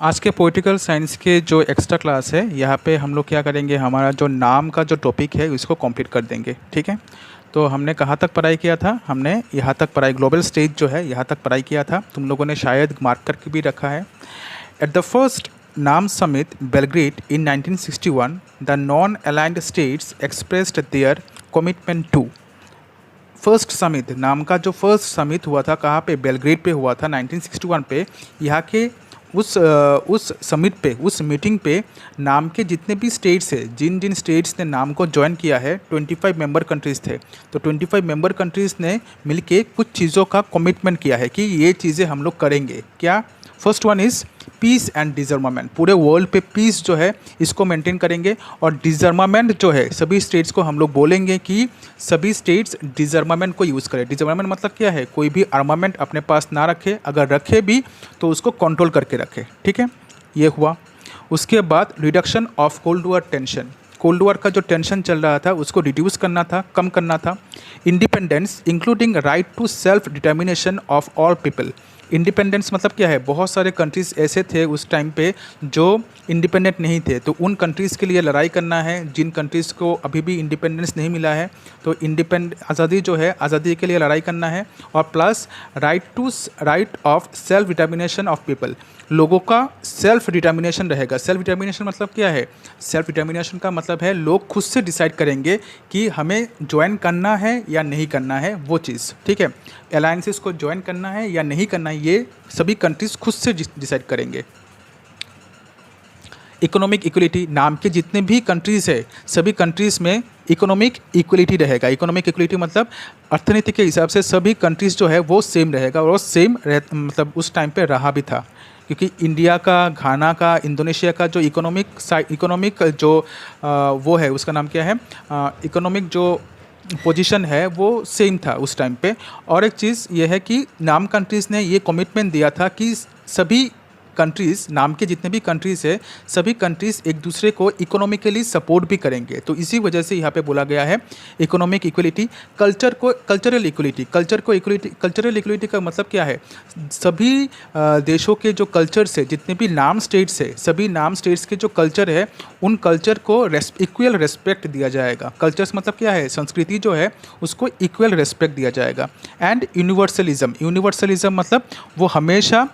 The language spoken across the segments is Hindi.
आज के पॉलिटिकल साइंस के जो एक्स्ट्रा क्लास है यहाँ पे हम लोग क्या करेंगे, हमारा जो नाम का जो टॉपिक है उसको कंप्लीट कर देंगे। ठीक है, तो हमने कहाँ तक पढ़ाई किया था? हमने यहाँ तक पढ़ाई, ग्लोबल स्टेज जो है यहाँ तक पढ़ाई किया था। तुम लोगों ने शायद मार्क करके भी रखा है। At the first NAM summit Belgrade in 1961 the non aligned states expressed their commitment to. First summit, NAM का जो फर्स्ट समिट हुआ था कहाँ पे? बेलग्रेड पे हुआ था 1961 पे। यहाँ के उस समिट पे, उस मीटिंग पे नाम के जितने भी स्टेट्स है, जिन जिन स्टेट्स ने नाम को ज्वाइन किया है, 25 मेंबर कंट्रीज़ थे। तो 25 मेंबर कंट्रीज़ ने मिलके कुछ चीज़ों का कमिटमेंट किया है कि ये चीज़ें हम लोग करेंगे। क्या? First one is peace and disarmament. पूरे वर्ल्ड पे पीस जो है इसको मेंटेन करेंगे, और डिसर्मामेंट जो है सभी स्टेट्स को हम लोग बोलेंगे कि सभी स्टेट्स डिसर्मामेंट को यूज़ करें। डिसर्मामेंट मतलब क्या है? कोई भी आर्मामेंट अपने पास ना रखे, अगर रखे भी तो उसको कंट्रोल करके रखे। ठीक है, ये हुआ। उसके बाद reduction of cold war tension. Cold war का जो टेंशन चल रहा था उसको रिड्यूस करना था, कम करना था। Independence including right to self determination of all people. Independence मतलब क्या है? बहुत सारे कंट्रीज़ ऐसे थे उस टाइम पे जो इंडिपेंडेंट नहीं थे, तो उन कंट्रीज़ के लिए लड़ाई करना है जिन कंट्रीज़ को अभी भी इंडिपेंडेंस नहीं मिला है। तो आज़ादी जो है, आज़ादी के लिए लड़ाई करना है। और plus right of self determination of people. लोगों का सेल्फ डिटर्मिनेशन रहेगा। सेल्फ डिटर्मिनेशन मतलब क्या है? सेल्फ डिटर्मिनेशन का मतलब है लोग खुद से डिसाइड करेंगे कि हमें ज्वाइन करना है या नहीं करना है, वो चीज़। ठीक है, अलायंसेस को ज्वाइन करना है या नहीं करना है, ये सभी कंट्रीज़ खुद से डिसाइड करेंगे। इकोनॉमिक इक्वलिटी, नाम के जितने भी कंट्रीज़ है सभी कंट्रीज़ में इकोनॉमिक इक्वलिटी रहेगा। इकोनॉमिक इक्वलिटी मतलब अर्थनीति के हिसाब से सभी कंट्रीज़ जो है वो सेम रहेगा, और वो सेम मतलब उस टाइम पे रहा भी था, क्योंकि इंडिया का, घाना का, इंडोनेशिया का जो इकोनॉमिक जो वो है, उसका नाम क्या है, इकोनॉमिक जो पोजीशन है वो सेम था उस टाइम पे। और एक चीज़ ये है कि नाम कंट्रीज़ ने ये कमिटमेंट दिया था कि सभी कंट्रीज़, नाम के जितने भी कंट्रीज़ है सभी कंट्रीज़ एक दूसरे को इकोनॉमिकली सपोर्ट भी करेंगे। तो इसी वजह से यहाँ पे बोला गया है इकोनॉमिक इक्वलिटी। कल्चरल इक्वलिटी का मतलब क्या है? सभी देशों के जो कल्चर्स है, जितने भी नाम स्टेट्स है, सभी नाम स्टेट्स के जो कल्चर है उन कल्चर को इक्वल रेस्पेक्ट दिया जाएगा। कल्चर्स मतलब क्या है? संस्कृति जो है उसको इक्वल रेस्पेक्ट दिया जाएगा। एंड यूनिवर्सलिज्म मतलब वो हमेशा,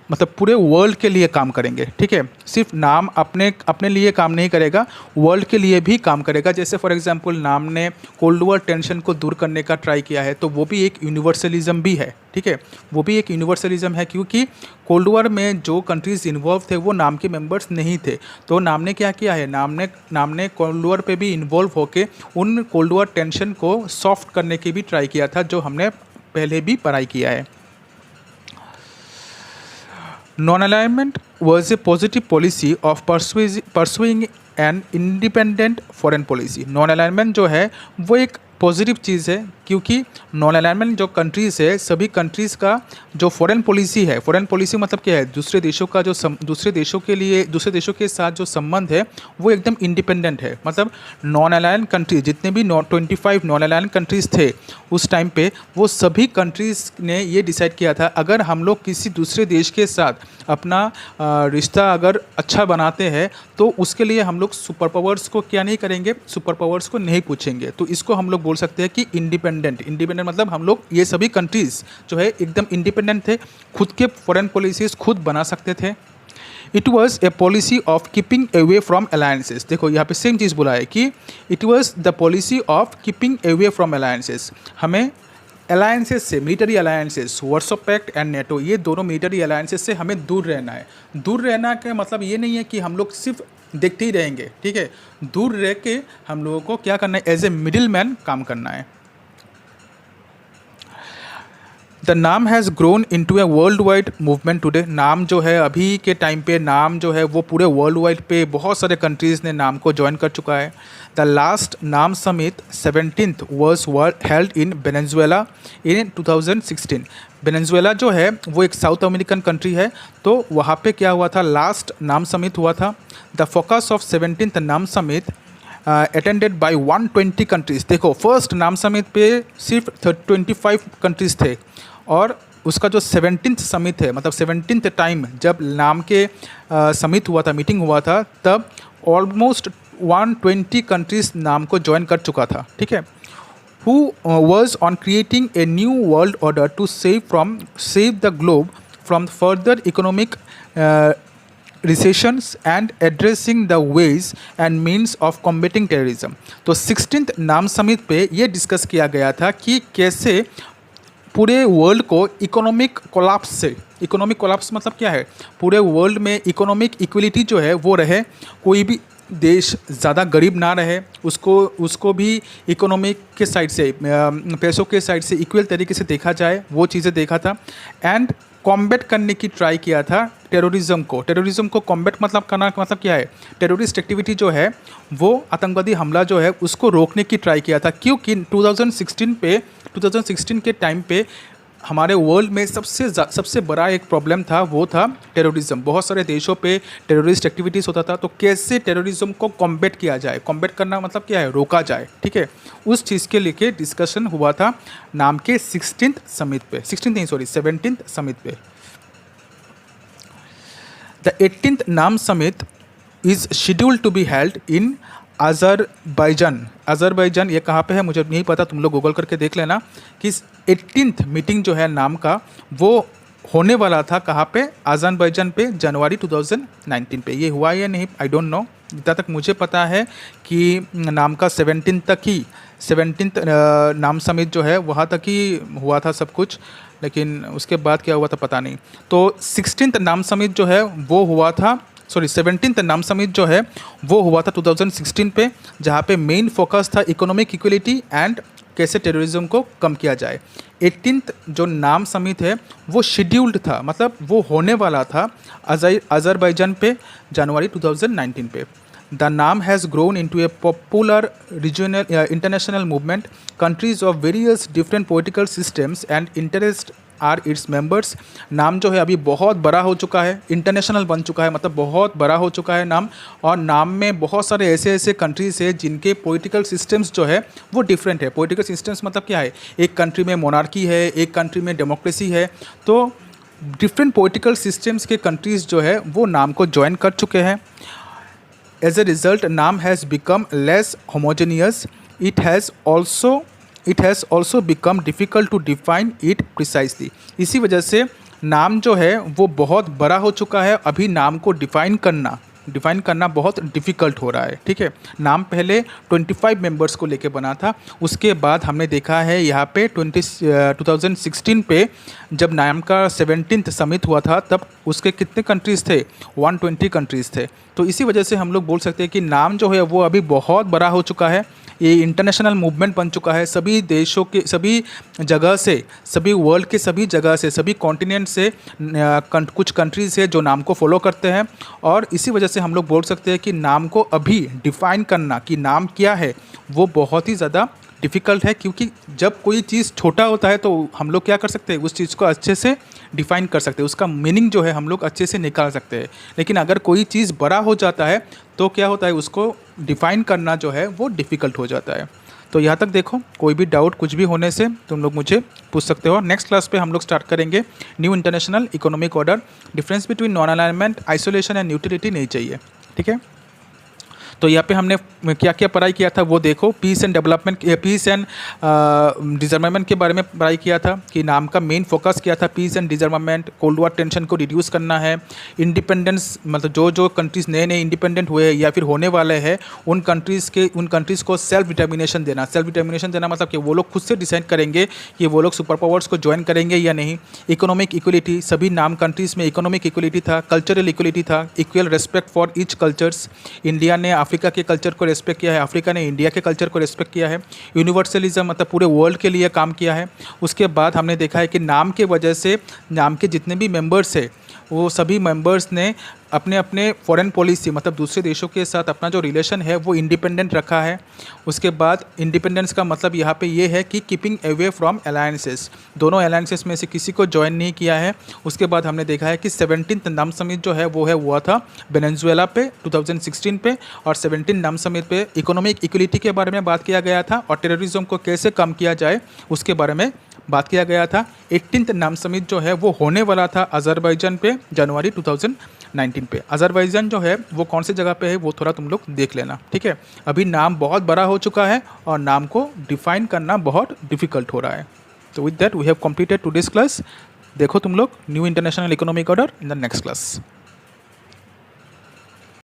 मतलब पूरे वर्ल्ड के लिए काम करेंगे। ठीक है, सिर्फ नाम अपने लिए काम नहीं करेगा, वर्ल्ड के लिए भी काम करेगा। जैसे फॉर एग्जांपल नाम ने कोल्ड वॉर टेंशन को दूर करने का ट्राई किया है, तो वो भी एक यूनिवर्सलिज्म भी है। ठीक है, वो भी एक यूनिवर्सलिज्म है, क्योंकि कोल्ड वॉर में जो कंट्रीज़ इन्वॉल्व थे वो नाम के मेंबर्स नहीं थे। तो नाम ने क्या किया है? नाम ने कोल्ड वॉर पे भी इन्वॉल्व होकर उन कोल्ड वॉर टेंशन को सॉफ्ट करने की भी ट्राई किया था, जो हमने पहले भी पढ़ाई किया है। Non-alignment was a positive policy of pursuing an independent foreign policy. Non-alignment जो है वो एक पॉजिटिव चीज़ है, क्योंकि नॉन अलाइनमेंट जो कंट्रीज़ है सभी कंट्रीज़ का जो फॉरेन पॉलिसी है, फॉरेन पॉलिसी मतलब क्या है? दूसरे देशों का जो दूसरे देशों के साथ जो संबंध है वो एकदम इंडिपेंडेंट है। मतलब नॉन अलाइन कंट्रीज, जितने भी 25 नॉन अलाइन कंट्रीज़ थे उस टाइम पे, वो सभी कंट्रीज़ ने ये डिसाइड किया था अगर हम लोग किसी दूसरे देश के साथ अपना रिश्ता अगर अच्छा बनाते हैं तो उसके लिए हम लोग सुपर पावर्स को क्या नहीं करेंगे? सुपर पावर्स को नहीं पूछेंगे। तो इसको हम लोग बोल सकते हैं कि इंडिपेंडेंट मतलब हम लोग, ये सभी कंट्रीज़ जो है एकदम इंडिपेंडेंट थे, खुद के फॉरेन पॉलिसीज़ खुद बना सकते थे। It was a policy of keeping away from alliances. देखो यहाँ पे सेम चीज़ बोला है कि it was the policy of keeping away from alliances. हमें अलायंसेस से, military alliances, Warsaw Pact and NATO, ये दोनों मिलिट्री अलायंसेस से हमें दूर रहना है। दूर रहना का मतलब ये नहीं है कि हम लोग सिर्फ देखते ही रहेंगे। ठीक है, दूर रह के हम लोगों को क्या करना है? एज ए मिडिल मैन काम करना है। The NAM has grown into a world wide movement today. नाम जो है अभी के टाइम पे, नाम जो है वो पूरे वर्ल्ड वाइड पे बहुत सारे कंट्रीज़ ने नाम को ज्वाइन कर चुका है। द लास्ट नाम summit 17th was held in Venezuela in 2016। Venezuela जो है वो एक साउथ अमेरिकन कंट्री है, तो वहाँ पे क्या हुआ था? लास्ट नाम समिट हुआ था। द फोकस ऑफ 17th नाम समिट अटेंडेड बाय 120 कंट्रीज़। देखो फर्स्ट नाम समिट पे सिर्फ 25 कंट्रीज़ थे, और उसका जो 17th समिट है, मतलब 17th टाइम जब नाम के समिट हुआ था, मीटिंग हुआ था, तब ऑलमोस्ट 120 कंट्रीज नाम को ज्वाइन कर चुका था, ठीक है। Who was on creating a new world order to save the globe from further economic recessions and addressing the ways and means of combating terrorism। तो 16th नाम समिट पे ये डिस्कस किया गया था कि कैसे पूरे वर्ल्ड को इकोनॉमिक कोलैप्स मतलब क्या है, पूरे वर्ल्ड में इकोनॉमिक इक्वलिटी जो है वो रहे, कोई भी देश ज़्यादा गरीब ना रहे, उसको भी इकोनॉमिक के साइड से, पैसों के साइड से इक्वल तरीके से देखा जाए, वो चीज़ें देखा था। एंड कॉम्बैट करने की ट्राई किया था टेररिज्म को कॉम्बैट मतलब करना मतलब क्या है, टेररिस्ट एक्टिविटी जो है वो आतंकवादी हमला जो है उसको रोकने की ट्राई किया था। क्योंकि 2016 के टाइम पे हमारे वर्ल्ड में सबसे बड़ा एक प्रॉब्लम था, वो था टेररिज्म। बहुत सारे देशों पे टेररिस्ट एक्टिविटीज़ होता था, तो कैसे टेररिज्म को कॉम्बैट किया जाए, कॉम्बैट करना मतलब क्या है, रोका जाए, ठीक है। उस चीज़ के लेके डिस्कशन हुआ था नाम के 16th समिट पे, 17th समिट पे। The 18th NAM summit is scheduled to be held in Azerbaijan. ये कहाँ पे है मुझे नहीं पता, तुम लोग गूगल करके देख लेना कि 18th मीटिंग जो है नाम का वो होने वाला था कहाँ पे, अज़रबैजान पे, जनवरी 2019 पे। ये हुआ या नहीं आई डोंट नो, जितना तक मुझे पता है कि नाम का 17th नाम समिट जो है वहाँ तक ही हुआ था सब कुछ, लेकिन उसके बाद क्या हुआ था पता नहीं। तो 16th नाम समिट जो है वो हुआ था, 17th नाम समिट जो है वो हुआ था 2016 पे, जहाँ पे मेन फोकस था इकोनॉमिक इक्वलिटी एंड कैसे टेररिज्म को कम किया जाए। 18th जो नाम समिट है वो शेड्यूल्ड था, मतलब वो होने वाला था अज़रबैजान पे जनवरी 2019 पे। The NAM has grown into a popular regional international movement, countries of various different political systems and interest are its members. NAM जो है अभी बहुत बड़ा हो चुका है, इंटरनेशनल बन चुका है, मतलब बहुत बड़ा हो चुका है नाम। और नाम में बहुत सारे ऐसे कंट्रीज़ है जिनके पॉलिटिकल सिस्टम्स जो है वो डिफरेंट है। पॉलिटिकल सिस्टम्स मतलब क्या है, एक कंट्री में मोनार्की है, एक कंट्री में डेमोक्रेसी है, तो डिफरेंट पॉलिटिकल सिस्टम्स के कंट्रीज़ जो है वो नाम को ज्वाइन कर चुके हैं। As a result, नाम has become less homogeneous. It has also become difficult to define it precisely. इसी वजह से नाम जो है वो बहुत बड़ा हो चुका है, अभी नाम को डिफ़ाइन करना बहुत डिफ़िकल्ट हो रहा है, ठीक है। नाम पहले 25 मेंबर्स को लेके बना था, उसके बाद हमने देखा है यहाँ पे 2016 पे जब नाम का 17th समिट हुआ था तब उसके कितने कंट्रीज़ थे, 120 कंट्रीज़ थे। तो इसी वजह से हम लोग बोल सकते हैं कि नाम जो है वो अभी बहुत बड़ा हो चुका है, ये इंटरनेशनल मूवमेंट बन चुका है। सभी देशों के सभी जगह से, सभी वर्ल्ड के सभी जगह से, सभी कॉन्टिनेंट से कुछ कंट्रीज़ है जो नाम को फॉलो करते हैं। और इसी वजह से हम लोग बोल सकते हैं कि नाम को अभी डिफ़ाइन करना कि नाम क्या है वो बहुत ही ज़्यादा डिफ़िकल्ट है, क्योंकि जब कोई चीज़ छोटा होता है तो हम लोग क्या कर सकते हैं, उस चीज़ को अच्छे से डिफ़ाइन कर सकते हैं, उसका मीनिंग जो है हम लोग अच्छे से निकाल सकते हैं। लेकिन अगर कोई चीज़ बड़ा हो जाता है तो क्या होता है, उसको डिफ़ाइन करना जो है वो डिफ़िकल्ट हो जाता है। तो यहाँ तक देखो, कोई भी डाउट कुछ भी होने से तुम लोग मुझे पूछ सकते हो। नेक्स्ट क्लास पे हम लोग स्टार्ट करेंगे new international economic order, difference between non alignment, isolation and neutrality नहीं चाहिए, ठीक है। तो यहाँ पे हमने क्या क्या पढ़ाई किया था वो देखो, peace and development, peace and disarmament के बारे में पढ़ाई किया था कि नाम का मेन फोकस क्या था, peace and disarmament, cold war tension को रिड्यूस करना है, इंडिपेंडेंस मतलब जो कंट्रीज़ नए इंडिपेंडेंट हुए या फिर होने वाले हैं उन कंट्रीज़ को सेल्फ डिटर्मिनेशन देना मतलब कि वो लोग खुद से डिसाइड करेंगे कि वो लोग सुपर पावर्स को ज्वाइन करेंगे या नहीं। इकोनॉमिक इक्वलिटी, सभी नाम कंट्रीज़ में इकोनॉमिक इक्वलिटी था, कल्चरल इक्वलिटी था, equal respect for each cultures. India ने अफ्रीका के कल्चर को रेस्पेक्ट किया है, अफ्रीका ने इंडिया के कल्चर को रेस्पेक्ट किया है। यूनिवर्सलिज्म मतलब पूरे वर्ल्ड के लिए काम किया है। उसके बाद हमने देखा है कि नाम के वजह से नाम के जितने भी मेंबर्स हैं वो सभी मेंबर्स ने अपने अपने फॉरेन पॉलिसी मतलब दूसरे देशों के साथ अपना जो रिलेशन है वो इंडिपेंडेंट रखा है। उसके बाद इंडिपेंडेंस का मतलब यहाँ पे ये है कि कीपिंग अवे फ्रॉम अलायंसेस, दोनों अलायंसेस में से किसी को ज्वाइन नहीं किया है। उसके बाद हमने देखा है कि 17th नाम समिट जो है वो हुआ था वेनेजुएला पे 2016 पे, और 17 नाम समिट पे इकोनॉमिक इक्वलिटी के बारे में बात किया गया था और टेररिज्म को कैसे कम किया जाए उसके बारे में बात किया गया था 18th नाम समिट जो है वो होने वाला था अज़रबैजान पे जनवरी 2019 पे। अज़रबैजान जो है वो कौन सी जगह पे है वो थोड़ा तुम लोग देख लेना, ठीक है। अभी नाम बहुत बड़ा हो चुका है और नाम को डिफाइन करना बहुत डिफिकल्ट हो रहा है। तो with that we have completed today's class. देखो तुम लोग new international economic order in the next class.